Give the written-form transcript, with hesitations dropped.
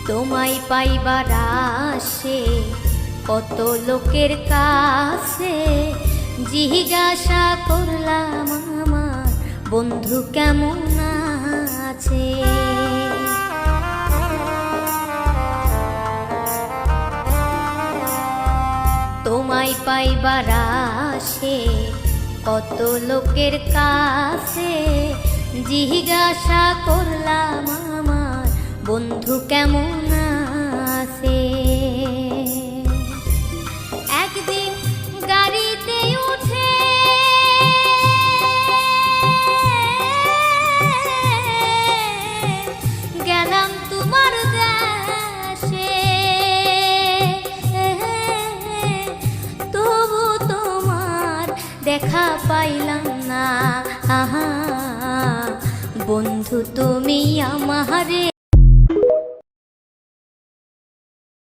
তোমায় পাইবার আসে কত লোকের কাছে, জিজ্ঞাসা করলাম আমার বন্ধু কেমন আছে। তোমায় পাইবার আসে কত লোকের কাছে, জিজ্ঞাসা করলাম আমার বন্ধু কেমন আছে। একদিন গাড়িতে উঠে গেলাম তোমার দেশে, তবু তোমার দেখা পাইলাম না। বন্ধু তুমি আমারে